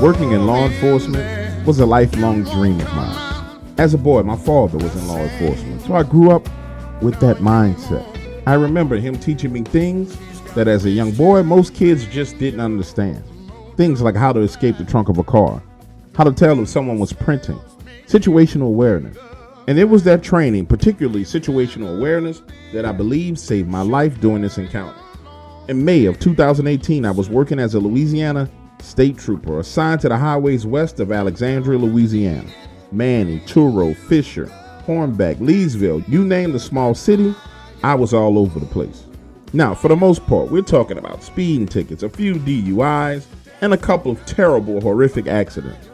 Working in law enforcement was a lifelong dream of mine. As a boy, my father was in law enforcement, so I grew up with that mindset. I remember him teaching me things that as a young boy, most kids just didn't understand. Things like how to escape the trunk of a car, how to tell if someone was printing, situational awareness. And it was that training, particularly situational awareness, that I believe saved my life during this encounter. In May of 2018, I was working as a Louisiana state trooper assigned to the highways west of Alexandria, Louisiana. Manny, Turo, Fisher, Hornbeck, Leesville, you name the small city, I was all over the place. Now, for the most part, we're talking about speeding tickets, a few DUIs, and a couple of terrible, horrific accidents.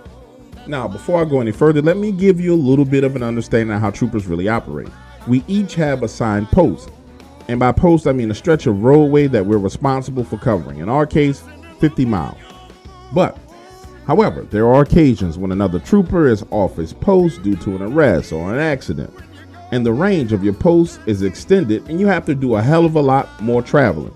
Now, before I go any further, let me give you a little bit of an understanding of how troopers really operate. We each have assigned posts. And by post, I mean a stretch of roadway that we're responsible for covering. In our case, 50 miles. But, however, there are occasions when another trooper is off his post due to an arrest or an accident. And the range of your post is extended and you have to do a hell of a lot more traveling.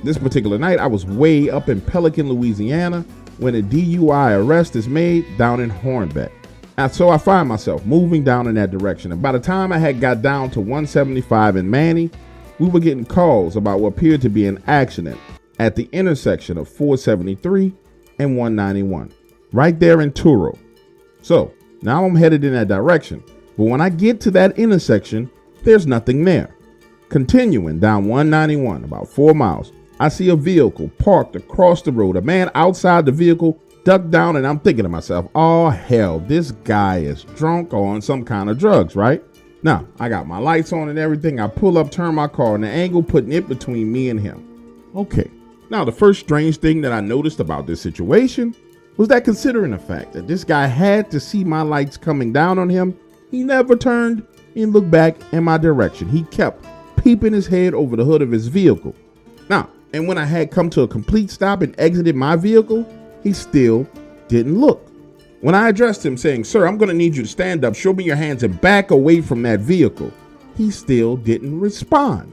This particular night, I was way up in Pelican, Louisiana, when a DUI arrest is made down in Hornbeck. And so I find myself moving down in that direction. And by the time I had got down to 175 in Manny, we were getting calls about what appeared to be an accident at the intersection of 473 and 191, right there in Turo. So now I'm headed in that direction. But when I get to that intersection, there's nothing there. Continuing down 191, about 4 miles, I see a vehicle parked across the road. A man outside the vehicle ducked down, and I'm thinking to myself, oh hell, this guy is drunk or on some kind of drugs, right? Now, I got my lights on and everything. I pull up, turn my car on the angle, putting it between me and him. Okay. Now, the first strange thing that I noticed about this situation was that considering the fact that this guy had to see my lights coming down on him, he never turned and looked back in my direction. He kept peeping his head over the hood of his vehicle. Now, and when I had come to a complete stop and exited my vehicle, he still didn't look. When I addressed him saying, sir, I'm going to need you to stand up, show me your hands and back away from that vehicle, he still didn't respond.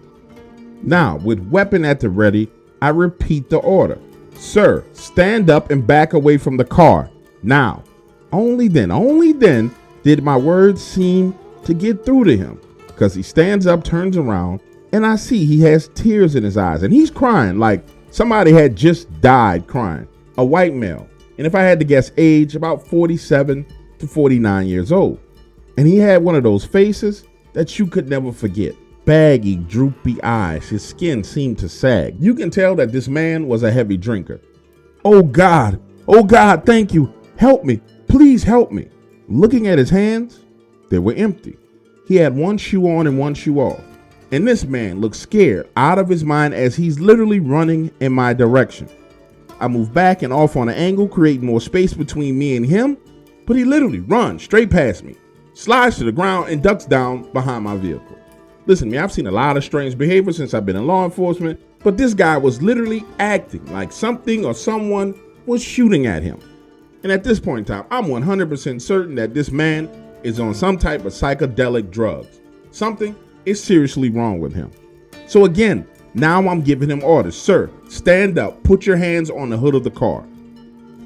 Now, with weapon at the ready, I repeat the order. Sir, stand up and back away from the car. Now, only then did my words seem to get through to him, because he stands up, turns around, and I see he has tears in his eyes and he's crying like somebody had just died crying. A white male. And if I had to guess age, about 47 to 49 years old. And he had one of those faces that you could never forget. Baggy, droopy eyes. His skin seemed to sag. You can tell that this man was a heavy drinker. Oh God, thank you. Help me. Please help me. Looking at his hands, they were empty. He had one shoe on and one shoe off. And this man looked scared, out of his mind, as he's literally running in my direction. I move back and off on an angle, creating more space between me and him, but he literally runs straight past me, slides to the ground, and ducks down behind my vehicle. Listen to me, I've seen a lot of strange behavior since I've been in law enforcement, but this guy was literally acting like something or someone was shooting at him. And at this point in time, I'm 100% certain that this man is on some type of psychedelic drugs. Something is seriously wrong with him. So again, now I'm giving him orders. Sir, stand up, put your hands on the hood of the car.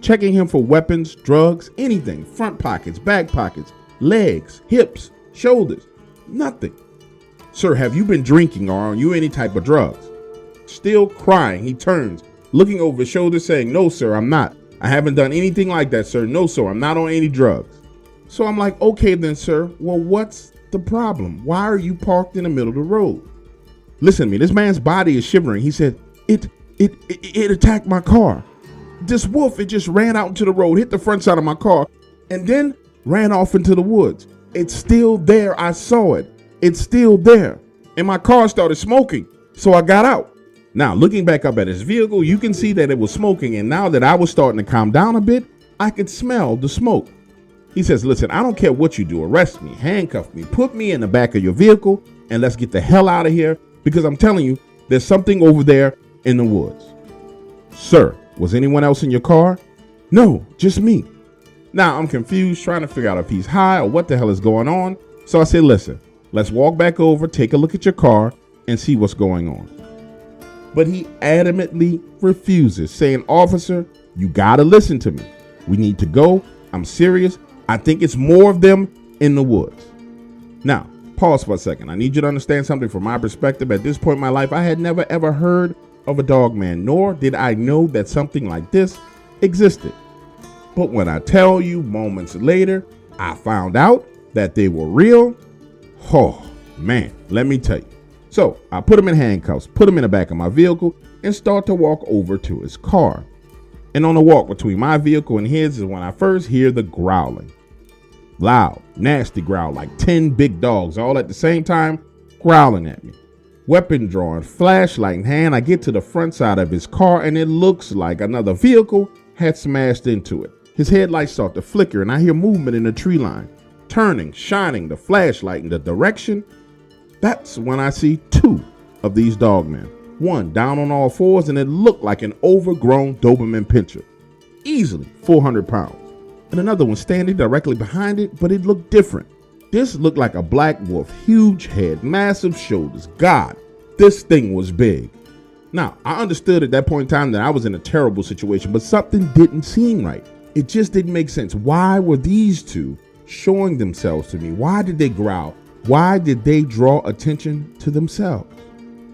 Checking him for weapons, drugs, anything, front pockets, back pockets, legs, hips, shoulders, nothing. Sir, have you been drinking or are you any type of drugs? Still crying, he turns, looking over his shoulder saying, no, sir, I'm not. I haven't done anything like that, sir. No, sir, I'm not on any drugs. So I'm like, okay then, sir, well, what's the problem? Why are you parked in the middle of the road? Listen to me, this man's body is shivering. He said, it attacked my car. This wolf, it just ran out into the road, hit the front side of my car, and then ran off into the woods. It's still there. I saw it. It's still there. And my car started smoking, so I got out. Now, looking back up at his vehicle, you can see that it was smoking, and now that I was starting to calm down a bit, I could smell the smoke. He says, listen, I don't care what you do. Arrest me, handcuff me, put me in the back of your vehicle, and let's get the hell out of here, because I'm telling you, there's something over there in the woods. Sir, was anyone else in your car? No, just me. Now, I'm confused, trying to figure out if he's high or what the hell is going on. So I said, listen, let's walk back over, take a look at your car, and see what's going on. But he adamantly refuses, saying, officer, you gotta listen to me. We need to go. I'm serious. I think it's more of them in the woods. Now, pause for a second. I need you to understand something from my perspective. At this point in my life, I had never ever heard of a dogman, nor did I know that something like this existed. But when I tell you moments later, I found out that they were real. Oh, man, let me tell you. So I put him in handcuffs, put him in the back of my vehicle, and start to walk over to his car. And on the walk between my vehicle and his is when I first hear the growling. Loud, nasty growl, like 10 big dogs all at the same time growling at me. Weapon drawn, flashlight in hand, I get to the front side of his car and it looks like another vehicle had smashed into it. His headlights start to flicker and I hear movement in the tree line, turning, shining the flashlight in the direction. That's when I see two of these dogmen. One down on all fours and it looked like an overgrown Doberman pinscher, easily 400 pounds. And another one standing directly behind it, but it looked different. This looked like a black wolf, huge head, massive shoulders. God, this thing was big. Now, I understood at that point in time that I was in a terrible situation, but something didn't seem right. It just didn't make sense. Why were these two showing themselves to me? Why did they growl? Why did they draw attention to themselves?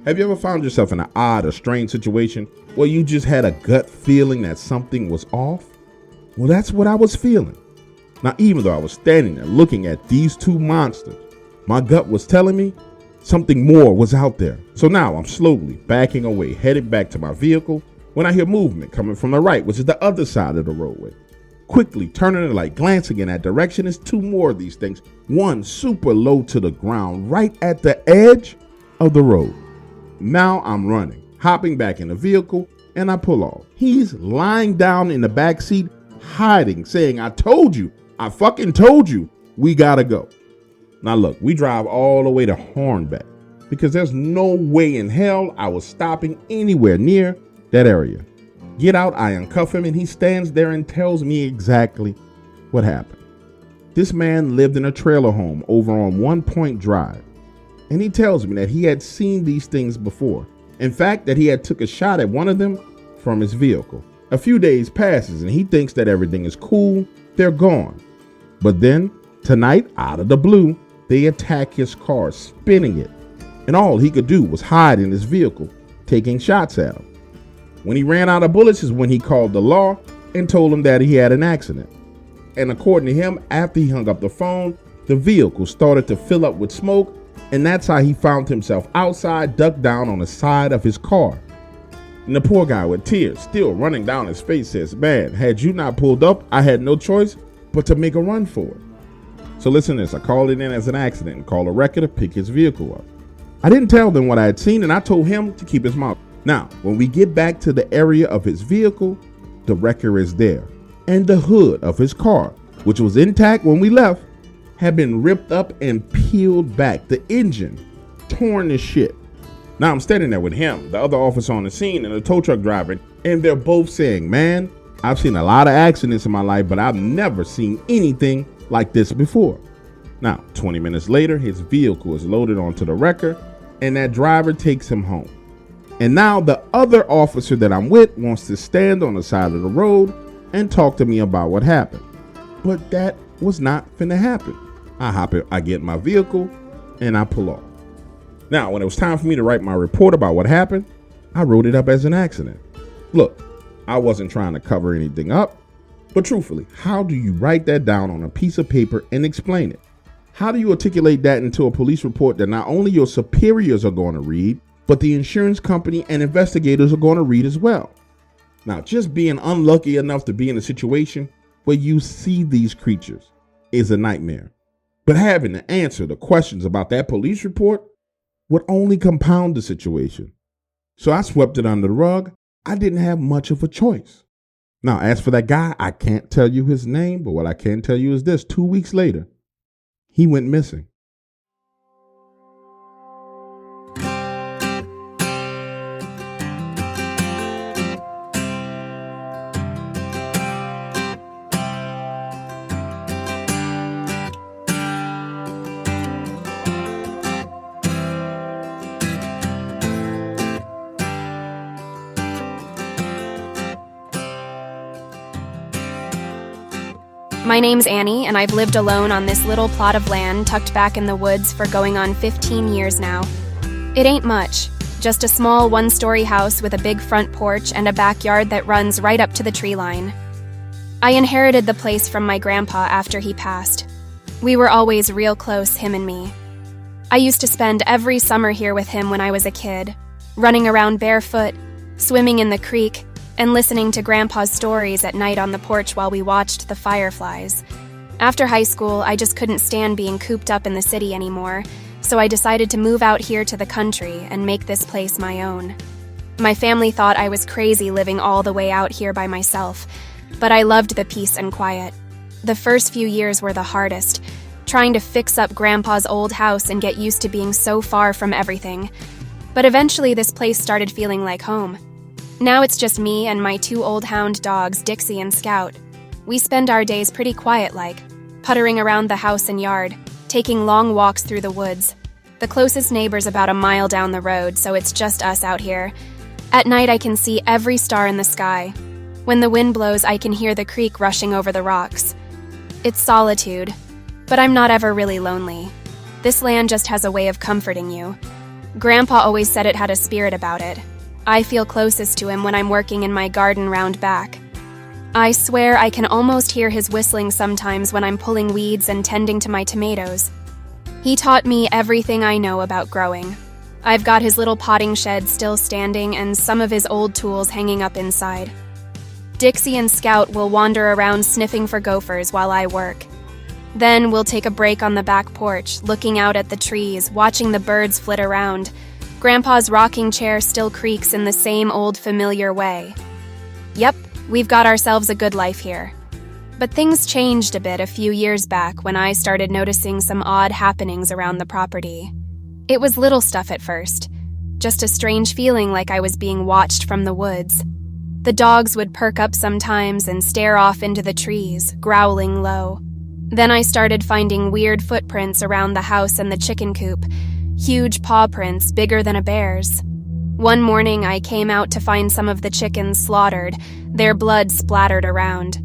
Have you ever found yourself in an odd or strange situation where you just had a gut feeling that something was off? Well, that's what I was feeling. Now, even though I was standing there looking at these two monsters, my gut was telling me something more was out there. So now I'm slowly backing away, headed back to my vehicle when I hear movement coming from the right, which is the other side of the roadway. Quickly turning the light, glancing in that direction is two more of these things, one super low to the ground, right at the edge of the road. Now I'm running, hopping back in the vehicle, and I pull off. He's lying down in the back seat, hiding, saying, I fucking told you, we gotta go. Now look, we drive all the way to Hornbeck because there's no way in hell I was stopping anywhere near that area. Get out, I uncuff him, and he stands there and tells me exactly what happened. This man lived in a trailer home over on One Point Drive, and he tells me that he had seen these things before. In fact, that he had took a shot at one of them from his vehicle. A few days passes and he thinks that everything is cool, they're gone. But then, tonight, out of the blue, they attack his car, spinning it. And all he could do was hide in his vehicle, taking shots at him. When he ran out of bullets is when he called the law and told them that he had an accident. And according to him, after he hung up the phone, the vehicle started to fill up with smoke, and that's how he found himself outside, ducked down on the side of his car. And the poor guy with tears still running down his face says, man, had you not pulled up, I had no choice but to make a run for it. So listen to this, I called it in as an accident and called a wrecker to pick his vehicle up. I didn't tell them what I had seen and I told him to keep his mouth. Now, when we get back to the area of his vehicle, the wrecker is there. And the hood of his car, which was intact when we left, had been ripped up and peeled back. The engine torn to shit. Now I'm standing there with him, the other officer on the scene, and the tow truck driver, and they're both saying, man, I've seen a lot of accidents in my life, but I've never seen anything like this before. Now, 20 minutes later, his vehicle is loaded onto the wrecker, and that driver takes him home. And now the other officer that I'm with wants to stand on the side of the road and talk to me about what happened. But that was not finna happen. I get in my vehicle and I pull off. Now, when it was time for me to write my report about what happened, I wrote it up as an accident. Look, I wasn't trying to cover anything up, but truthfully, how do you write that down on a piece of paper and explain it? How do you articulate that into a police report that not only your superiors are going to read, but the insurance company and investigators are going to read as well? Now, just being unlucky enough to be in a situation where you see these creatures is a nightmare. But having to answer the questions about that police report would only compound the situation. So I swept it under the rug. I didn't have much of a choice. Now, as for that guy, I can't tell you his name, but what I can tell you is this: 2 weeks later, he went missing. My name's Annie, and I've lived alone on this little plot of land tucked back in the woods for going on 15 years now. It ain't much, just a small one-story house with a big front porch and a backyard that runs right up to the tree line. I inherited the place from my grandpa after he passed. We were always real close, him and me. I used to spend every summer here with him when I was a kid, running around barefoot, swimming in the creek, and listening to Grandpa's stories at night on the porch while we watched the fireflies. After high school, I just couldn't stand being cooped up in the city anymore, so I decided to move out here to the country and make this place my own. My family thought I was crazy living all the way out here by myself, but I loved the peace and quiet. The first few years were the hardest, trying to fix up Grandpa's old house and get used to being so far from everything. But eventually this place started feeling like home. Now it's just me and my 2 old hound dogs, Dixie and Scout. We spend our days pretty quiet-like, puttering around the house and yard, taking long walks through the woods. The closest neighbor's about a mile down the road, so it's just us out here. At night I can see every star in the sky. When the wind blows, I can hear the creek rushing over the rocks. It's solitude, but I'm not ever really lonely. This land just has a way of comforting you. Grandpa always said it had a spirit about it. I feel closest to him when I'm working in my garden round back. I swear I can almost hear his whistling sometimes when I'm pulling weeds and tending to my tomatoes. He taught me everything I know about growing. I've got his little potting shed still standing and some of his old tools hanging up inside. Dixie and Scout will wander around sniffing for gophers while I work. Then we'll take a break on the back porch, looking out at the trees, watching the birds flit around. Grandpa's rocking chair still creaks in the same old familiar way. Yep, we've got ourselves a good life here. But things changed a bit a few years back when I started noticing some odd happenings around the property. It was little stuff at first, just a strange feeling like I was being watched from the woods. The dogs would perk up sometimes and stare off into the trees, growling low. Then I started finding weird footprints around the house and the chicken coop, huge paw prints bigger than a bear's. One morning I came out to find some of the chickens slaughtered, their blood splattered around.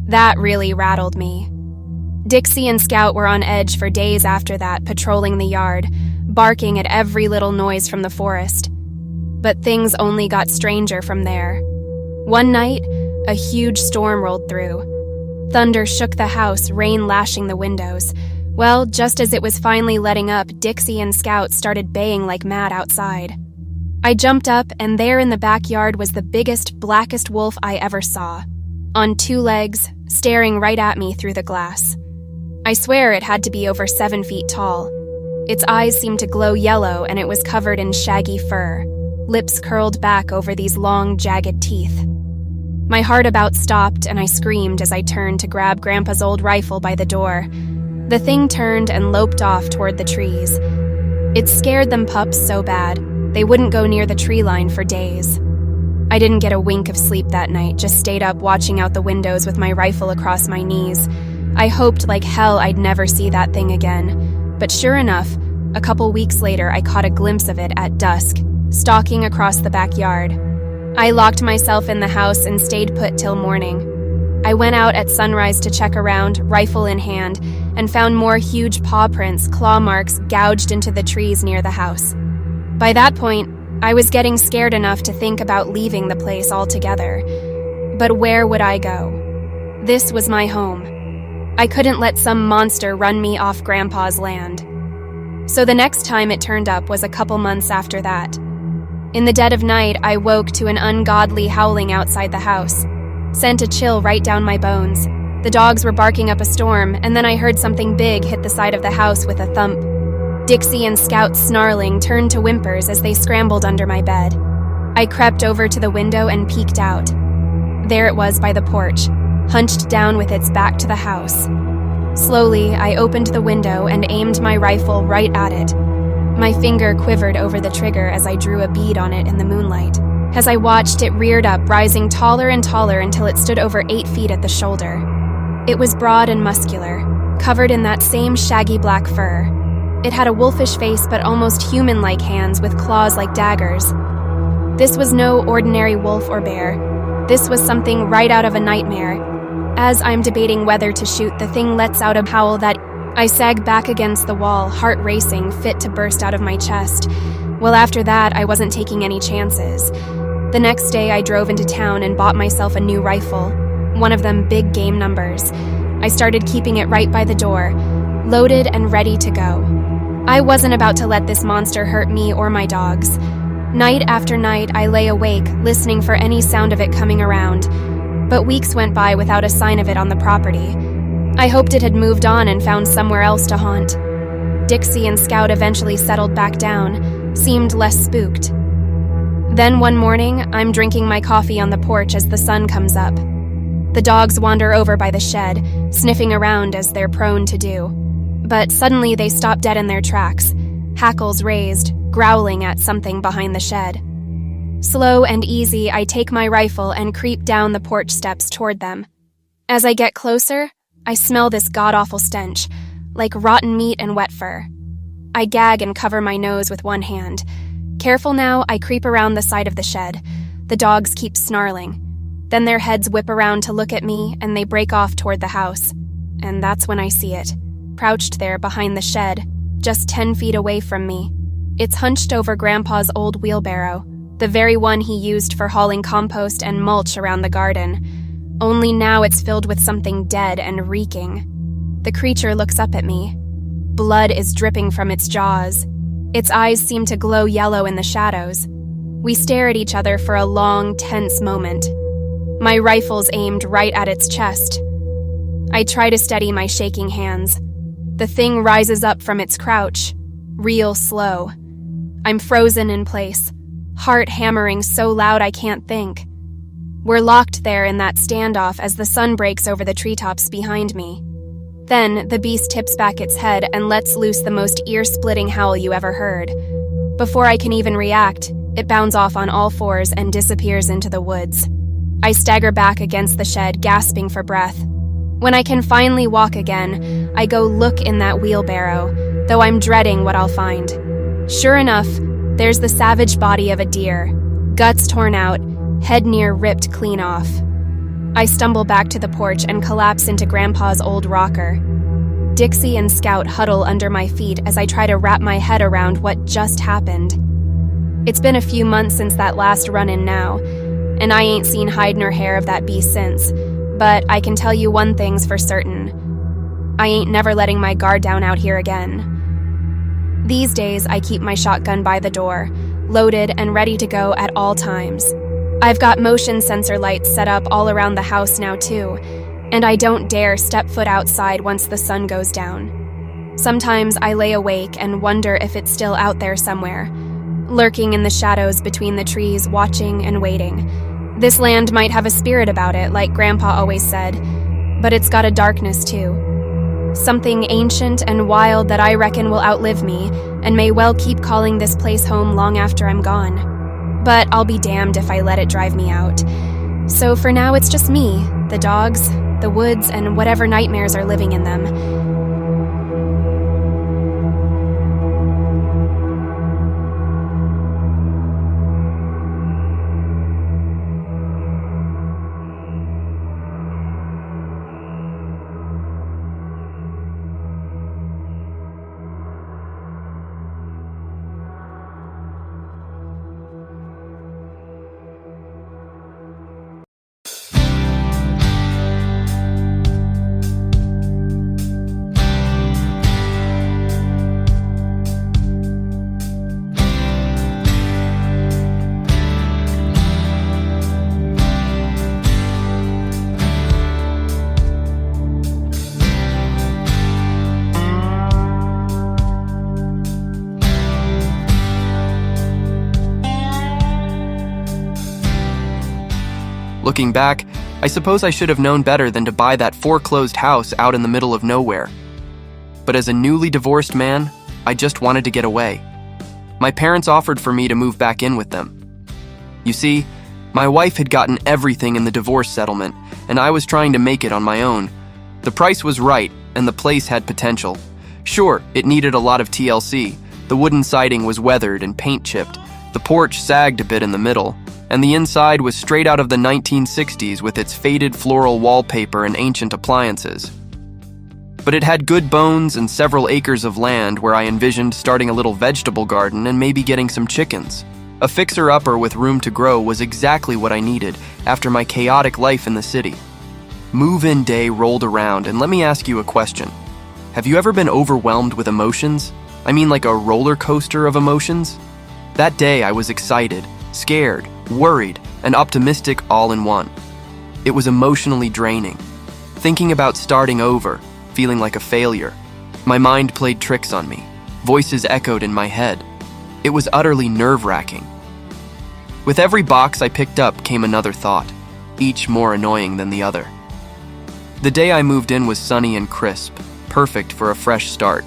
That really rattled me. Dixie and Scout were on edge for days after that, patrolling the yard, barking at every little noise from the forest. But things only got stranger from there. One night, a huge storm rolled through. Thunder shook the house, rain lashing the windows. Well, just as it was finally letting up, Dixie and Scout started baying like mad outside. I jumped up, and there in the backyard was the biggest, blackest wolf I ever saw. On 2 legs, staring right at me through the glass. I swear it had to be over 7 feet tall. Its eyes seemed to glow yellow, and it was covered in shaggy fur, lips curled back over these long, jagged teeth. My heart about stopped, and I screamed as I turned to grab Grandpa's old rifle by the door. The thing turned and loped off toward the trees. It scared them pups so bad, they wouldn't go near the tree line for days. I didn't get a wink of sleep that night, just stayed up watching out the windows with my rifle across my knees. I hoped like hell I'd never see that thing again. But sure enough, a couple weeks later I caught a glimpse of it at dusk, stalking across the backyard. I locked myself in the house and stayed put till morning. I went out at sunrise to check around, rifle in hand, and found more huge paw prints, claw marks gouged into the trees near the house. By that point, I was getting scared enough to think about leaving the place altogether. But where would I go? This was my home. I couldn't let some monster run me off Grandpa's land. So the next time it turned up was a couple months after that. In the dead of night, I woke to an ungodly howling outside the house. Sent a chill right down my bones. The dogs were barking up a storm, and then I heard something big hit the side of the house with a thump. Dixie and Scout snarling turned to whimpers as they scrambled under my bed. I crept over to the window and peeked out. There it was by the porch, hunched down with its back to the house. Slowly, I opened the window and aimed my rifle right at it. My finger quivered over the trigger as I drew a bead on it in the moonlight. As I watched, it reared up, rising taller and taller until it stood over 8 feet at the shoulder. It was broad and muscular, covered in that same shaggy black fur. It had a wolfish face but almost human-like hands with claws like daggers. This was no ordinary wolf or bear. This was something right out of a nightmare. As I'm debating whether to shoot, the thing lets out a howl that I sag back against the wall, heart racing, fit to burst out of my chest. Well, after that, I wasn't taking any chances. The next day, I drove into town and bought myself a new rifle, one of them big game numbers. I started keeping it right by the door, loaded and ready to go. I wasn't about to let this monster hurt me or my dogs. Night after night, I lay awake, listening for any sound of it coming around. But weeks went by without a sign of it on the property. I hoped it had moved on and found somewhere else to haunt. Dixie and Scout eventually settled back down, seemed less spooked. Then one morning, I'm drinking my coffee on the porch as the sun comes up. The dogs wander over by the shed, sniffing around as they're prone to do. But suddenly they stop dead in their tracks, hackles raised, growling at something behind the shed. Slow and easy, I take my rifle and creep down the porch steps toward them. As I get closer, I smell this god-awful stench, like rotten meat and wet fur. I gag and cover my nose with one hand. Careful now, I creep around the side of the shed. The dogs keep snarling. Then their heads whip around to look at me, and they break off toward the house. And that's when I see it, crouched there behind the shed, just 10 feet away from me. It's hunched over Grandpa's old wheelbarrow, the very one he used for hauling compost and mulch around the garden. Only now it's filled with something dead and reeking. The creature looks up at me. Blood is dripping from its jaws. Its eyes seem to glow yellow in the shadows. We stare at each other for a long, tense moment. My rifle's aimed right at its chest. I try to steady my shaking hands. The thing rises up from its crouch, real slow. I'm frozen in place, heart hammering so loud I can't think. We're locked there in that standoff as the sun breaks over the treetops behind me. Then, the beast tips back its head and lets loose the most ear-splitting howl you ever heard. Before I can even react, it bounds off on all fours and disappears into the woods. I stagger back against the shed, gasping for breath. When I can finally walk again, I go look in that wheelbarrow, though I'm dreading what I'll find. Sure enough, there's the savage body of a deer, guts torn out, head near ripped clean off. I stumble back to the porch and collapse into Grandpa's old rocker. Dixie and Scout huddle under my feet as I try to wrap my head around what just happened. It's been a few months since that last run-in now, and I ain't seen hide nor hair of that beast since, but I can tell you one thing's for certain. I ain't never letting my guard down out here again. These days, I keep my shotgun by the door, loaded and ready to go at all times. I've got motion sensor lights set up all around the house now too, and I don't dare step foot outside once the sun goes down. Sometimes I lay awake and wonder if it's still out there somewhere, lurking in the shadows between the trees, watching and waiting. This land might have a spirit about it, like Grandpa always said, but it's got a darkness too. Something ancient and wild that I reckon will outlive me, and may well keep calling this place home long after I'm gone. But I'll be damned if I let it drive me out. So for now, it's just me, the dogs, the woods, and whatever nightmares are living in them. Looking back, I suppose I should have known better than to buy that foreclosed house out in the middle of nowhere. But as a newly divorced man, I just wanted to get away. My parents offered for me to move back in with them. You see, my wife had gotten everything in the divorce settlement, and I was trying to make it on my own. The price was right, and the place had potential. Sure, it needed a lot of TLC. The wooden siding was weathered and paint chipped. The porch sagged a bit in the middle, and the inside was straight out of the 1960s with its faded floral wallpaper and ancient appliances. But it had good bones and several acres of land where I envisioned starting a little vegetable garden and maybe getting some chickens. A fixer-upper with room to grow was exactly what I needed after my chaotic life in the city. Move-in day rolled around, and let me ask you a question. Have you ever been overwhelmed with emotions? I mean like a roller coaster of emotions? That day I was excited, scared, worried, and optimistic all in one. It was emotionally draining. Thinking about starting over, feeling like a failure. My mind played tricks on me. Voices echoed in my head. It was utterly nerve-wracking. With every box I picked up came another thought, each more annoying than the other. The day I moved in was sunny and crisp, perfect for a fresh start.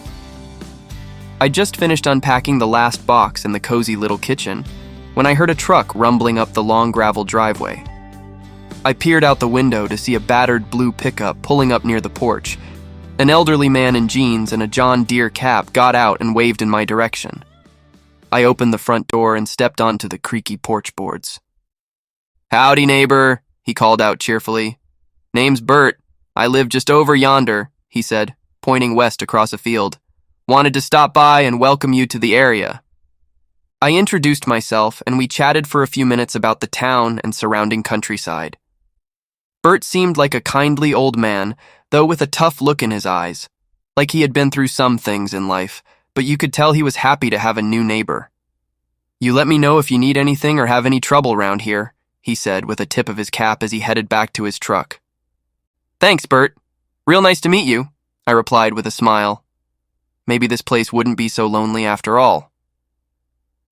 I just finished unpacking the last box in the cozy little kitchen when I heard a truck rumbling up the long gravel driveway. I peered out the window to see a battered blue pickup pulling up near the porch. An elderly man in jeans and a John Deere cap got out and waved in my direction. I opened the front door and stepped onto the creaky porch boards. "Howdy, neighbor," he called out cheerfully. "Name's Bert. I live just over yonder," he said, pointing west across a field. "Wanted to stop by and welcome you to the area." I introduced myself, and we chatted for a few minutes about the town and surrounding countryside. Bert seemed like a kindly old man, though with a tough look in his eyes, like he had been through some things in life, but you could tell he was happy to have a new neighbor. "You let me know if you need anything or have any trouble around here," he said with a tip of his cap as he headed back to his truck. "Thanks, Bert. Real nice to meet you," I replied with a smile. Maybe this place wouldn't be so lonely after all.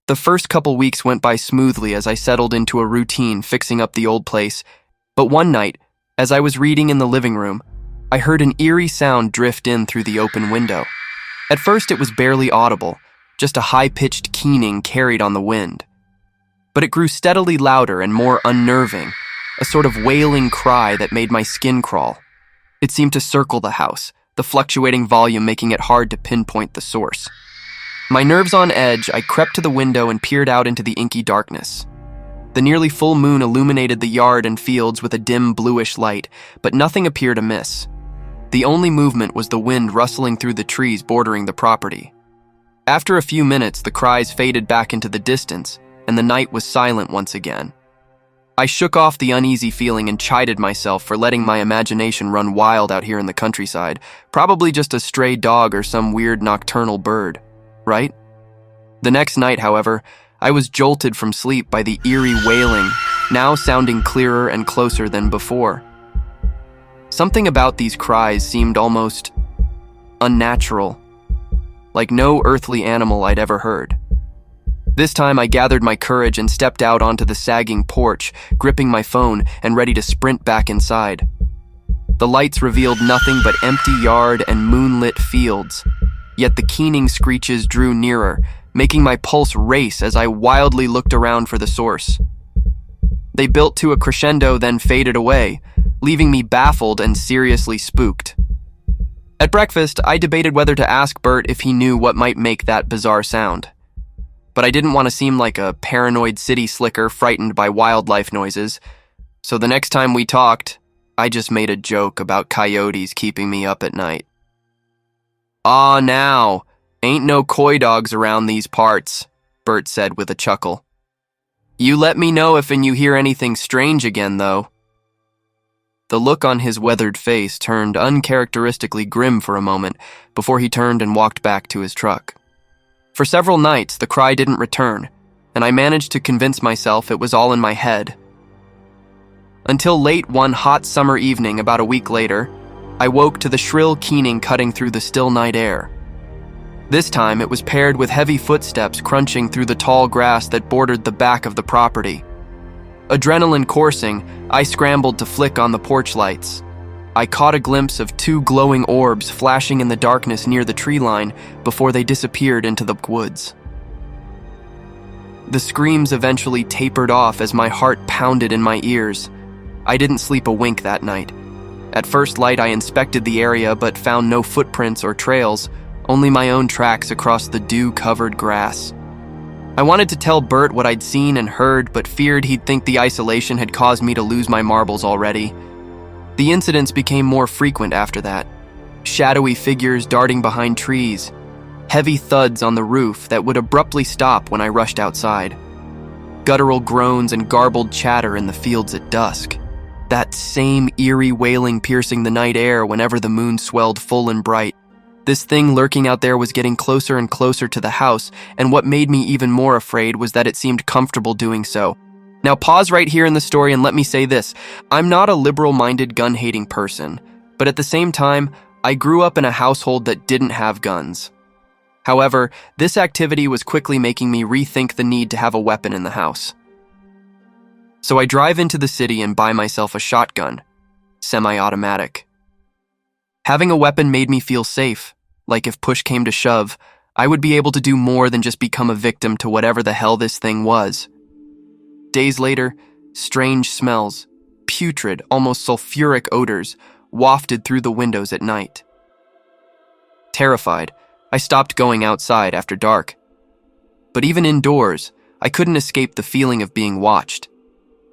The first couple weeks went by smoothly as I settled into a routine fixing up the old place, but one night, as I was reading in the living room, I heard an eerie sound drift in through the open window. At first it was barely audible, just a high-pitched keening carried on the wind. But it grew steadily louder and more unnerving, a sort of wailing cry that made my skin crawl. It seemed to circle the house, the fluctuating volume making it hard to pinpoint the source. My nerves on edge, I crept to the window and peered out into the inky darkness. The nearly full moon illuminated the yard and fields with a dim bluish light, but nothing appeared amiss. The only movement was the wind rustling through the trees bordering the property. After a few minutes, the cries faded back into the distance, and the night was silent once again. I shook off the uneasy feeling and chided myself for letting my imagination run wild out here in the countryside, probably just a stray dog or some weird nocturnal bird, right? The next night, however, I was jolted from sleep by the eerie wailing, now sounding clearer and closer than before. Something about these cries seemed almost unnatural, like no earthly animal I'd ever heard. This time I gathered my courage and stepped out onto the sagging porch, gripping my phone and ready to sprint back inside. The lights revealed nothing but empty yard and moonlit fields, yet the keening screeches drew nearer, making my pulse race as I wildly looked around for the source. They built to a crescendo, then faded away, leaving me baffled and seriously spooked. At breakfast, I debated whether to ask Bert if he knew what might make that bizarre sound. But I didn't want to seem like a paranoid city slicker frightened by wildlife noises, so the next time we talked, I just made a joke about coyotes keeping me up at night. "Aw, now, ain't no coy dogs around these parts," Bert said with a chuckle. "You let me know if you hear anything strange again, though." The look on his weathered face turned uncharacteristically grim for a moment before he turned and walked back to his truck. For several nights, the cry didn't return, and I managed to convince myself it was all in my head. Until late one hot summer evening about a week later, I woke to the shrill keening cutting through the still night air. This time, it was paired with heavy footsteps crunching through the tall grass that bordered the back of the property. Adrenaline coursing, I scrambled to flick on the porch lights. I caught a glimpse of two glowing orbs flashing in the darkness near the tree line before they disappeared into the woods. The screams eventually tapered off as my heart pounded in my ears. I didn't sleep a wink that night. At first light, I inspected the area but found no footprints or trails, only my own tracks across the dew-covered grass. I wanted to tell Bert what I'd seen and heard, but feared he'd think the isolation had caused me to lose my marbles already. The incidents became more frequent after that. Shadowy figures darting behind trees, heavy thuds on the roof that would abruptly stop when I rushed outside, guttural groans and garbled chatter in the fields at dusk, that same eerie wailing piercing the night air whenever the moon swelled full and bright. This thing lurking out there was getting closer and closer to the house, and what made me even more afraid was that it seemed comfortable doing so. Now pause right here in the story and let me say this. I'm not a liberal-minded, gun-hating person, but at the same time, I grew up in a household that didn't have guns. However, this activity was quickly making me rethink the need to have a weapon in the house. So I drive into the city and buy myself a shotgun, semi-automatic. Having a weapon made me feel safe, like if push came to shove, I would be able to do more than just become a victim to whatever the hell this thing was. Days later, strange smells, putrid, almost sulfuric odors, wafted through the windows at night. Terrified, I stopped going outside after dark. But even indoors, I couldn't escape the feeling of being watched.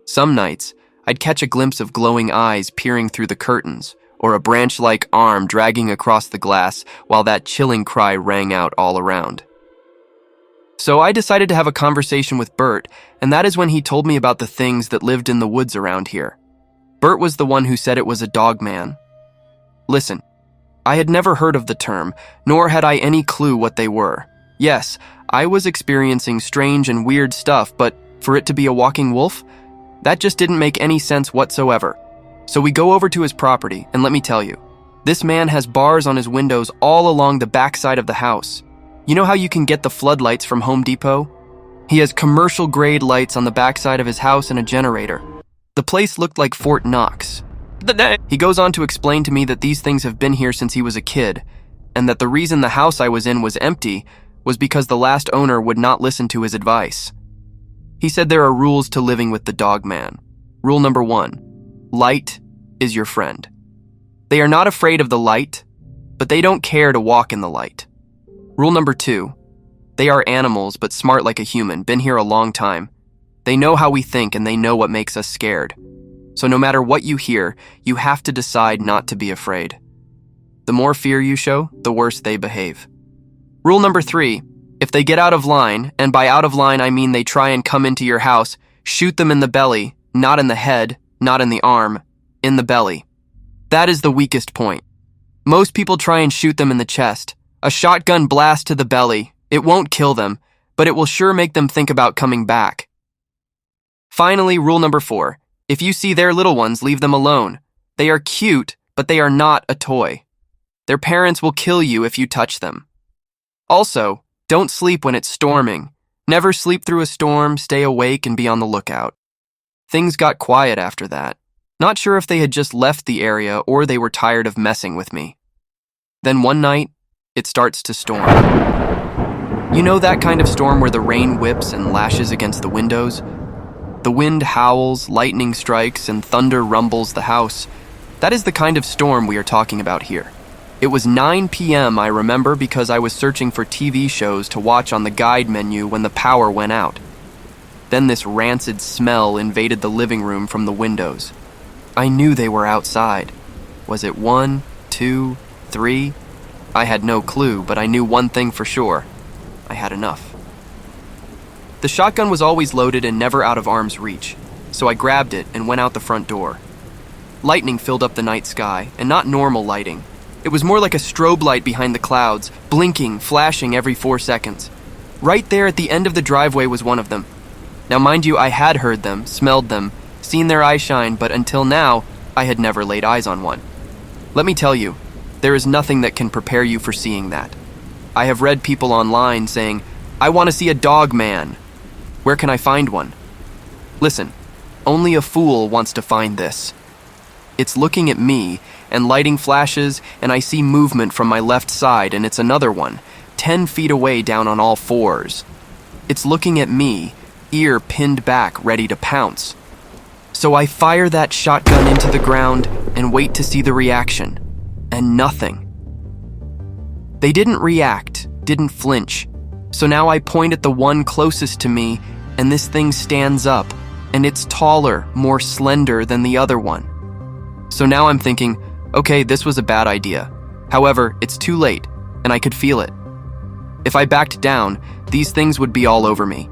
Some nights, I'd catch a glimpse of glowing eyes peering through the curtains, or a branch-like arm dragging across the glass while that chilling cry rang out all around. So I decided to have a conversation with Bert, and that is when he told me about the things that lived in the woods around here. Bert was the one who said it was a dogman. Listen, I had never heard of the term, nor had I any clue what they were. Yes, I was experiencing strange and weird stuff, but for it to be a walking wolf? That just didn't make any sense whatsoever. So we go over to his property, and let me tell you, this man has bars on his windows all along the backside of the house. You know how you can get the floodlights from Home Depot? He has commercial-grade lights on the backside of his house and a generator. The place looked like Fort Knox. He goes on to explain to me that these things have been here since he was a kid, and that the reason the house I was in was empty was because the last owner would not listen to his advice. He said there are rules to living with the Dogman. Rule number 1, light is your friend. They are not afraid of the light, but they don't care to walk in the light. Rule number 2, they are animals but smart like a human, been here a long time. They know how we think and they know what makes us scared. So no matter what you hear, you have to decide not to be afraid. The more fear you show, the worse they behave. Rule number 3, if they get out of line, and by out of line I mean they try and come into your house, shoot them in the belly, not in the head, not in the arm, in the belly. That is the weakest point. Most people try and shoot them in the chest. A shotgun blast to the belly. It won't kill them, but it will sure make them think about coming back. Finally, rule number 4. If you see their little ones, leave them alone. They are cute, but they are not a toy. Their parents will kill you if you touch them. Also, don't sleep when it's storming. Never sleep through a storm, stay awake and be on the lookout. Things got quiet after that. Not sure if they had just left the area or they were tired of messing with me. Then one night, it starts to storm. You know that kind of storm where the rain whips and lashes against the windows? The wind howls, lightning strikes, and thunder rumbles the house. That is the kind of storm we are talking about here. It was 9 p.m., I remember, because I was searching for TV shows to watch on the guide menu when the power went out. Then this rancid smell invaded the living room from the windows. I knew they were outside. Was it 1, 2, 3? I had no clue, but I knew one thing for sure. I had enough. The shotgun was always loaded and never out of arm's reach, so I grabbed it and went out the front door. Lightning filled up the night sky, and not normal lighting. It was more like a strobe light behind the clouds, blinking, flashing every 4 seconds. Right there at the end of the driveway was one of them. Now mind you, I had heard them, smelled them, seen their eyes shine, but until now, I had never laid eyes on one. Let me tell you, there is nothing that can prepare you for seeing that. I have read people online saying, I want to see a dog man. Where can I find one? Listen, only a fool wants to find this. It's looking at me and lighting flashes, and I see movement from my left side, and it's another one, 10 feet away down on all fours. It's looking at me, ear pinned back, ready to pounce. So I fire that shotgun into the ground and wait to see the reaction. And nothing. They didn't react, didn't flinch. So now I point at the one closest to me, and this thing stands up, and it's taller, more slender than the other one. So now I'm thinking, okay, this was a bad idea. However, it's too late, and I could feel it. If I backed down, these things would be all over me.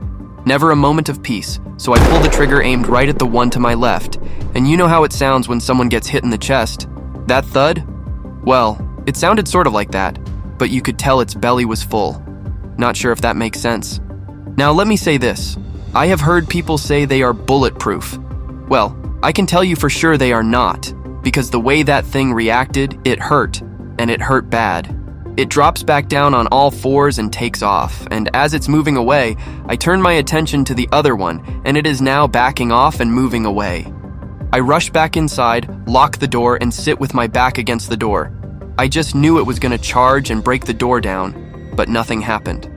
Never a moment of peace, so I pulled the trigger aimed right at the one to my left, and you know how it sounds when someone gets hit in the chest? That thud? Well, it sounded sort of like that, but you could tell its belly was full. Not sure if that makes sense. Now let me say this. I have heard people say they are bulletproof. Well, I can tell you for sure they are not, because the way that thing reacted, it hurt, and it hurt bad. It drops back down on all fours and takes off, and as it's moving away, I turn my attention to the other one, and it is now backing off and moving away. I rush back inside, lock the door, and sit with my back against the door. I just knew it was going to charge and break the door down, but nothing happened.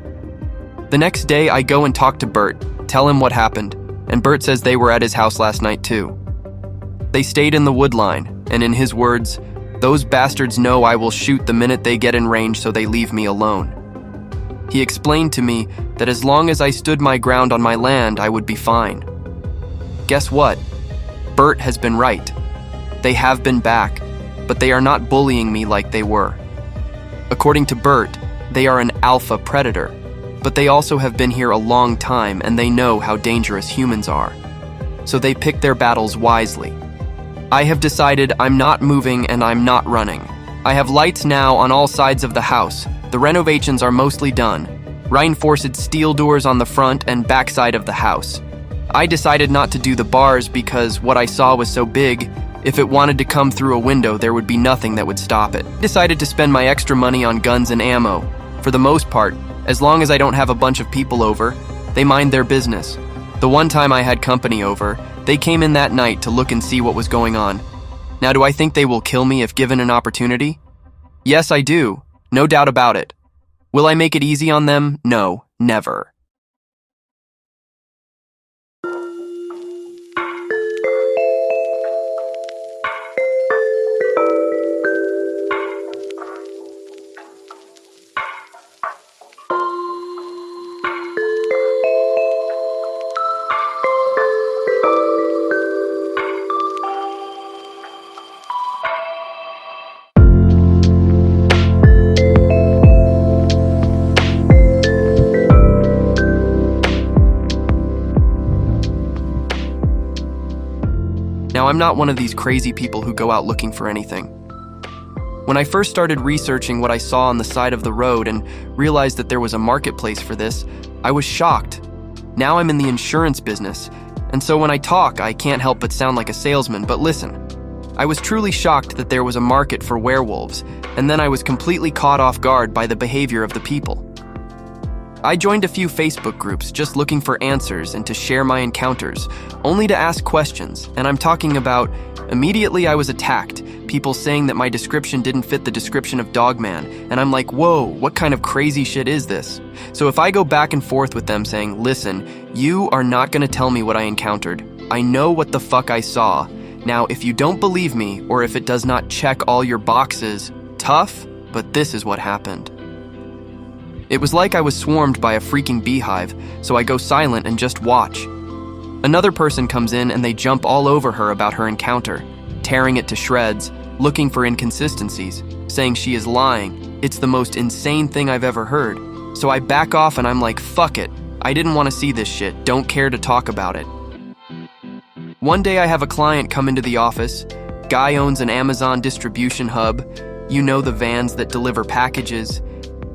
The next day, I go and talk to Bert, tell him what happened, and Bert says they were at his house last night too. They stayed in the wood line, and in his words, "Those bastards know I will shoot the minute they get in range, so they leave me alone." He explained to me that as long as I stood my ground on my land, I would be fine. Guess what? Bert has been right. They have been back, but they are not bullying me like they were. According to Bert, they are an alpha predator, but they also have been here a long time and they know how dangerous humans are. So they pick their battles wisely. I have decided I'm not moving and I'm not running. I have lights now on all sides of the house. The renovations are mostly done. Reinforced steel doors on the front and backside of the house. I decided not to do the bars because what I saw was so big, if it wanted to come through a window, there would be nothing that would stop it. I decided to spend my extra money on guns and ammo. For the most part, as long as I don't have a bunch of people over, they mind their business. The one time I had company over, they came in that night to look and see what was going on. Now, do I think they will kill me if given an opportunity? Yes, I do. No doubt about it. Will I make it easy on them? No, never. Now, I'm not one of these crazy people who go out looking for anything. When I first started researching what I saw on the side of the road and realized that there was a marketplace for this, I was shocked. Now I'm in the insurance business, and so when I talk, I can't help but sound like a salesman, but listen. I was truly shocked that there was a market for werewolves, and then I was completely caught off guard by the behavior of the people. I joined a few Facebook groups just looking for answers and to share my encounters, only to ask questions, and I'm talking about immediately I was attacked, people saying that my description didn't fit the description of Dogman, and I'm like, whoa, what kind of crazy shit is this? So if I go back and forth with them saying, listen, you are not gonna tell me what I encountered. I know what the fuck I saw. Now, if you don't believe me, or if it does not check all your boxes, tough, but this is what happened. It was like I was swarmed by a freaking beehive, so I go silent and just watch. Another person comes in and they jump all over her about her encounter, tearing it to shreds, looking for inconsistencies, saying she is lying. It's the most insane thing I've ever heard. So I back off and I'm like, fuck it. I didn't want to see this shit, don't care to talk about it. One day I have a client come into the office. Guy owns an Amazon distribution hub. You know, the vans that deliver packages.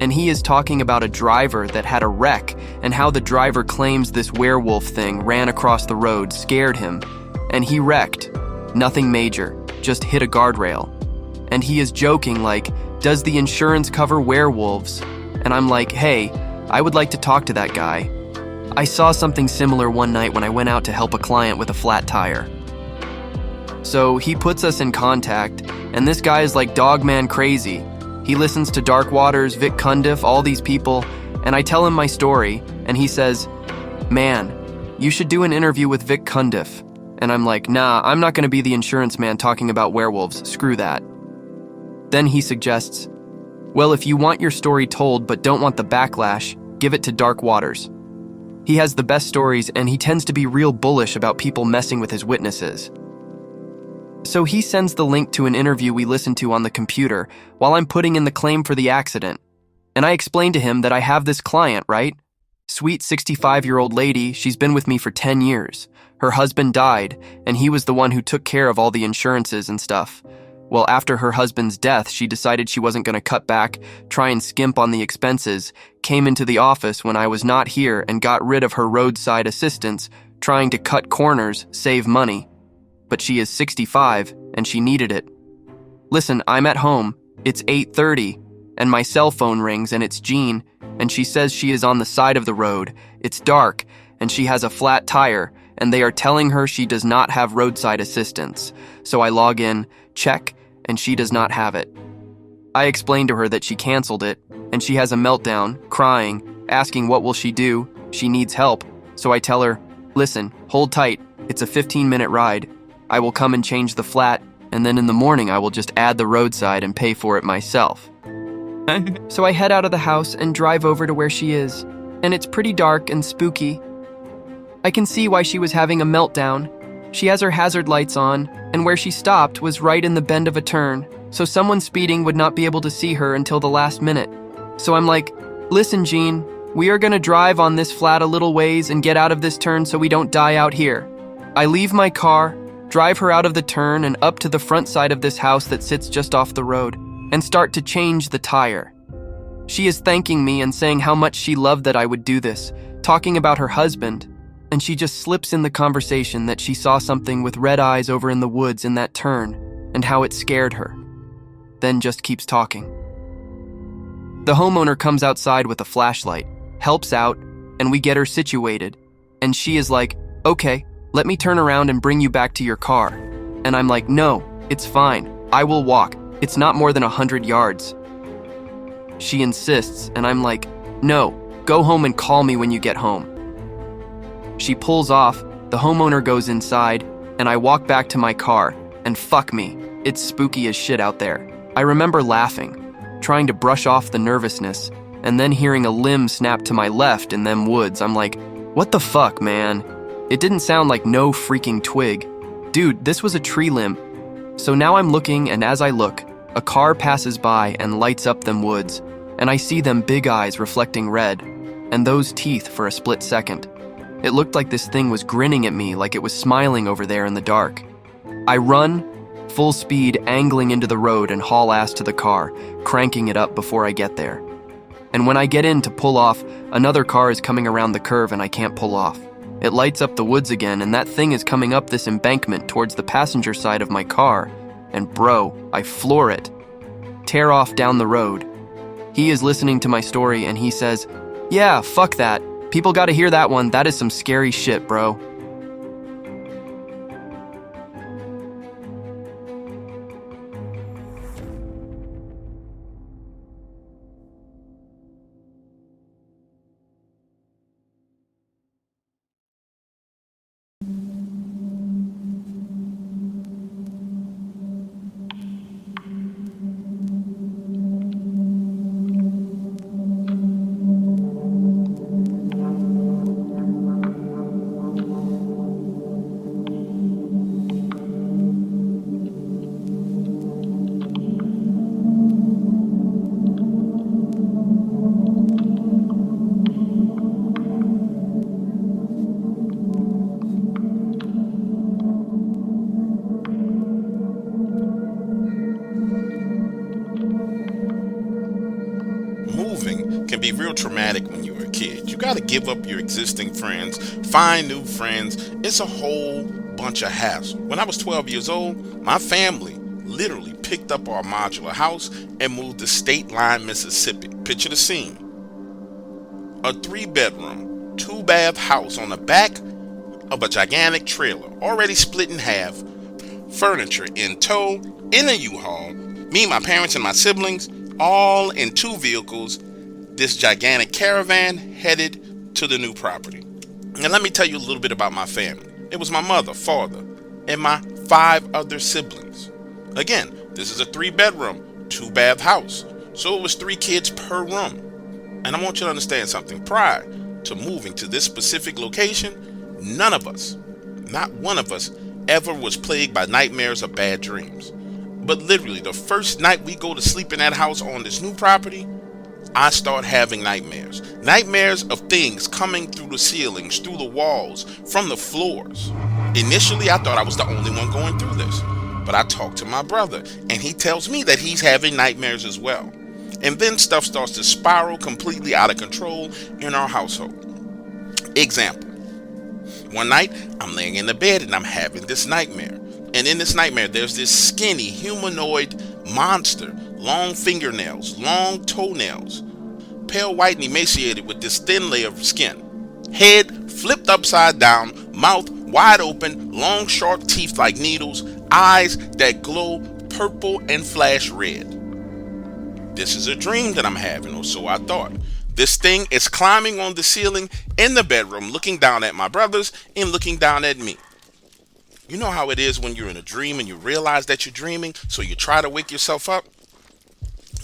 And he is talking about a driver that had a wreck and how the driver claims this werewolf thing ran across the road, scared him, and he wrecked. Nothing major, just hit a guardrail. And he is joking like, does the insurance cover werewolves? And I'm like, hey, I would like to talk to that guy. I saw something similar one night when I went out to help a client with a flat tire. So he puts us in contact, and this guy is like Dogman crazy. He listens to Dark Waters, Vic Cundiff, all these people, and I tell him my story, and he says, man, you should do an interview with Vic Cundiff. And I'm like, nah, I'm not gonna be the insurance man talking about werewolves, screw that. Then he suggests, well, if you want your story told but don't want the backlash, give it to Dark Waters. He has the best stories, and he tends to be real bullish about people messing with his witnesses. So he sends the link to an interview we listened to on the computer while I'm putting in the claim for the accident. And I explained to him that I have this client, right? Sweet 65-year-old lady, she's been with me for 10 years. Her husband died, and he was the one who took care of all the insurances and stuff. Well, after her husband's death, she decided she wasn't going to cut back, try and skimp on the expenses, came into the office when I was not here and got rid of her roadside assistance, trying to cut corners, save money. But she is 65, and she needed it. Listen, I'm at home. It's 8:30, and my cell phone rings, and it's Jean, and she says she is on the side of the road. It's dark, and she has a flat tire, and they are telling her she does not have roadside assistance. So I log in, check, and she does not have it. I explained to her that she canceled it, and she has a meltdown, crying, asking what will she do. She needs help. So I tell her, listen, hold tight. It's a 15-minute ride. I will come and change the flat, and then in the morning I will just add the roadside and pay for it myself. So I head out of the house and drive over to where she is, and it's pretty dark and spooky. I can see why she was having a meltdown. She has her hazard lights on, and where she stopped was right in the bend of a turn, so someone speeding would not be able to see her until the last minute. So I'm like, listen, Jean, we are gonna drive on this flat a little ways and get out of this turn so we don't die out here. I leave my car, drive her out of the turn and up to the front side of this house that sits just off the road, and start to change the tire. She is thanking me and saying how much she loved that I would do this, talking about her husband, and she just slips in the conversation that she saw something with red eyes over in the woods in that turn, and how it scared her. Then just keeps talking. The homeowner comes outside with a flashlight, helps out, and we get her situated, and she is like, okay, let me turn around and bring you back to your car. And I'm like, no, it's fine, I will walk, it's not more than 100 yards. She insists, and I'm like, no, go home and call me when you get home. She pulls off, the homeowner goes inside, and I walk back to my car, and fuck me, it's spooky as shit out there. I remember laughing, trying to brush off the nervousness, and then hearing a limb snap to my left in them woods. I'm like, what the fuck, man? It didn't sound like no freaking twig. Dude, this was a tree limb. So now I'm looking, and as I look, a car passes by and lights up them woods, and I see them big eyes reflecting red, and those teeth for a split second. It looked like this thing was grinning at me like it was smiling over there in the dark. I run, full speed, angling into the road and haul ass to the car, cranking it up before I get there. And when I get in to pull off, another car is coming around the curve and I can't pull off. It lights up the woods again, and that thing is coming up this embankment towards the passenger side of my car, and bro, I floor it. Tear off down the road. He is listening to my story and he says, yeah, fuck that. People gotta hear that one. That is some scary shit, bro. Can be real traumatic when you're a kid. You got to give up your existing friends, find new friends. It's a whole bunch of hassle. When I was 12 years old, my family literally picked up our modular house and moved to State Line, Mississippi. Picture the scene. A 3-bedroom, 2-bath house on the back of a gigantic trailer, already split in half, furniture in tow, in a U-Haul, me, my parents, and my siblings, all in 2 vehicles, this gigantic caravan headed to the new property. Now let me tell you a little bit about my family. It was my mother, father, and my 5 other siblings. Again, this is a 3-bedroom, 2-bath house, so it was 3 kids per room. And I want you to understand something. Prior to moving to this specific location, none of us, not one of us, ever was plagued by nightmares or bad dreams. But literally, the first night we go to sleep in that house on this new property, I start having nightmares. Nightmares of things coming through the ceilings, through the walls, from the floors. Initially, I thought I was the only one going through this. But I talked to my brother, and he tells me that he's having nightmares as well. And then stuff starts to spiral completely out of control in our household. Example. One night, I'm laying in the bed and I'm having this nightmare. And in this nightmare, there's this skinny humanoid monster, long fingernails, long toenails, pale white and emaciated with this thin layer of skin. Head flipped upside down, mouth wide open, long sharp teeth like needles, eyes that glow purple and flash red. This is a dream that I'm having, or so I thought. This thing is climbing on the ceiling in the bedroom, looking down at my brothers and looking down at me. You know how it is when you're in a dream and you realize that you're dreaming, so you try to wake yourself up?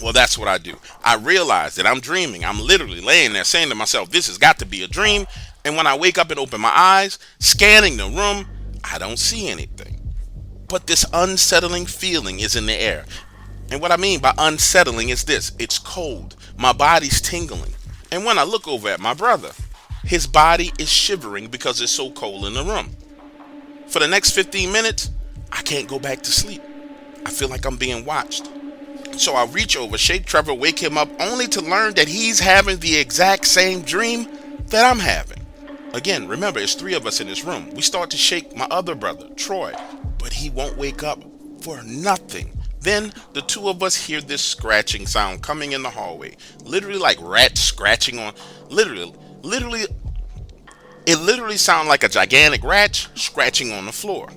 Well, that's what I do. I realize that I'm dreaming. I'm literally laying there saying to myself, this has got to be a dream. And when I wake up and open my eyes, scanning the room, I don't see anything. But this unsettling feeling is in the air. And what I mean by unsettling is this. It's cold. My body's tingling. And when I look over at my brother, his body is shivering because it's so cold in the room. For the next 15 minutes, I can't go back to sleep. I feel like I'm being watched. So I reach over, shake Trevor, wake him up, only to learn that he's having the exact same dream that I'm having. Again, remember, it's 3 of us in this room. We start to shake my other brother, Troy, but he won't wake up for nothing. Then the 2 of us hear this scratching sound coming in the hallway. Literally like rats scratching on, it literally sounds like a gigantic rat scratching on the floor.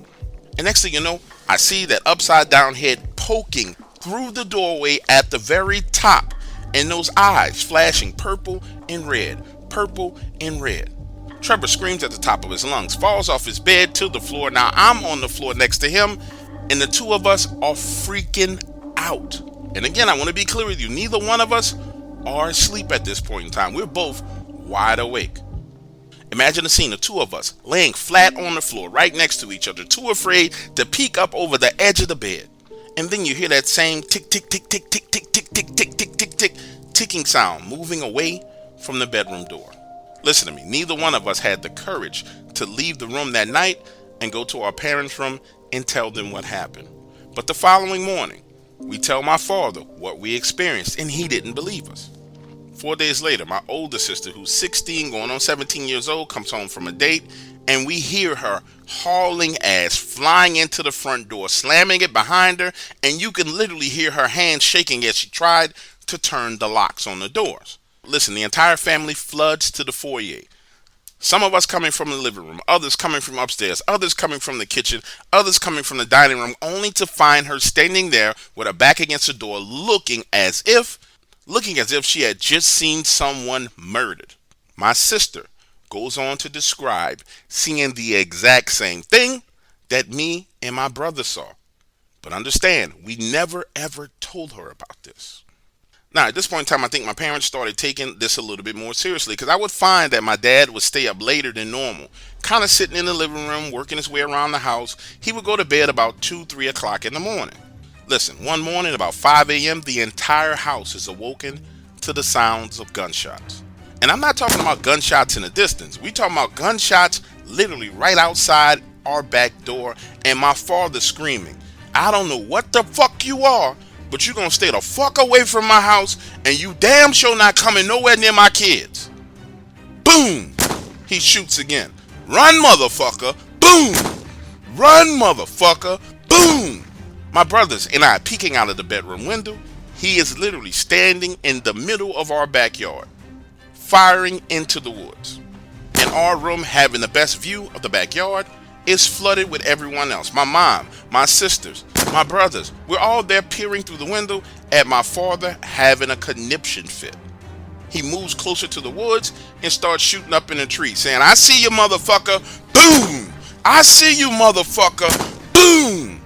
And next thing you know, I see that upside down head poking through the doorway at the very top, and those eyes flashing purple and red, purple and red. Trevor screams at the top of his lungs, falls off his bed to the floor. Now I'm on the floor next to him, and the 2 of us are freaking out. And again, I want to be clear with you, neither one of us are asleep at this point in time. We're both wide awake. Imagine the scene of 2 of us laying flat on the floor right next to each other, too afraid to peek up over the edge of the bed. And then you hear that same tick, tick, tick, tick, tick, tick, tick, tick, tick, tick, tick, tick, ticking sound moving away from the bedroom door. Listen to me, neither one of us had the courage to leave the room that night and go to our parents' room and tell them what happened. But the following morning, we tell my father what we experienced, and he didn't believe us. 4 days later, my older sister, who's 16 going on 17 years old, comes home from a date, and we hear her hauling ass, flying into the front door, slamming it behind her, and you can literally hear her hands shaking as she tried to turn the locks on the doors. Listen, the entire family floods to the foyer. Some of us coming from the living room, others coming from upstairs, others coming from the kitchen, others coming from the dining room, only to find her standing there with her back against the door, looking as if she had just seen someone murdered. My sister goes on to describe seeing the exact same thing that me and my brother saw. But understand, we never ever told her about this. Now, at this point in time, I think my parents started taking this a little bit more seriously, because I would find that my dad would stay up later than normal, kind of sitting in the living room, working his way around the house. He would go to bed about 2, 3 o'clock in the morning. Listen, one morning about 5 a.m., the entire house is awoken to the sounds of gunshots. And I'm not talking about gunshots in the distance. We talking about gunshots literally right outside our back door, and my father screaming, "I don't know what the fuck you are, but you gonna stay the fuck away from my house, and you damn sure not coming nowhere near my kids." Boom! He shoots again. "Run, motherfucker!" Boom! "Run, motherfucker!" Boom! My brothers and I peeking out of the bedroom window. He is literally standing in the middle of our backyard, firing into the woods. And our room, having the best view of the backyard, is flooded with everyone else. My mom, my sisters, my brothers. We're all there peering through the window at my father having a conniption fit. He moves closer to the woods and starts shooting up in a tree, saying, "I see you, motherfucker." Boom! "I see you, motherfucker." Boom!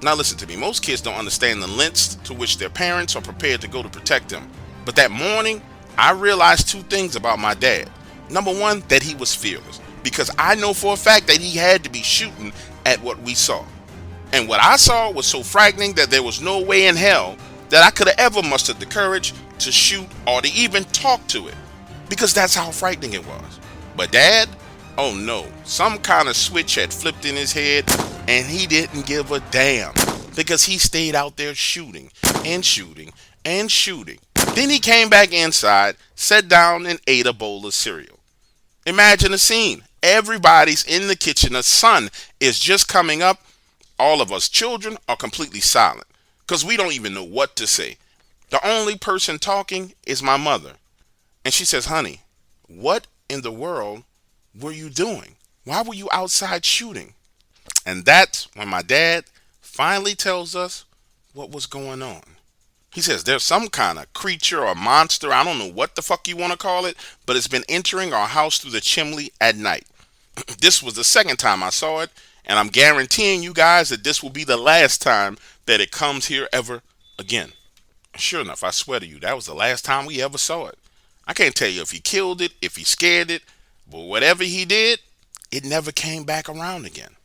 Now listen to me, most kids don't understand the lengths to which their parents are prepared to go to protect them. But that morning, I realized two things about my dad. Number one, that he was fearless, because I know for a fact that he had to be shooting at what we saw. And what I saw was so frightening that there was no way in hell that I could have ever mustered the courage to shoot or to even talk to it, because that's how frightening it was. But Dad, oh no, some kind of switch had flipped in his head and he didn't give a damn, because he stayed out there shooting and shooting and shooting. Then he came back inside, sat down and ate a bowl of cereal. Imagine the scene. Everybody's in the kitchen, the sun is just coming up. All of us children are completely silent because we don't even know what to say. The only person talking is my mother. And she says, "Honey, what in the world were you doing? Why were you outside shooting?" And that's when my dad finally tells us what was going on. He says there's some kind of creature or monster, I don't know what the fuck you want to call it, but it's been entering our house through the chimney at night. This was the second time I saw it, and I'm guaranteeing you guys that this will be the last time that it comes here ever again. Sure enough, I swear to you, that was the last time we ever saw it. I can't tell you if he killed it, if he scared it, but whatever he did, it never came back around again.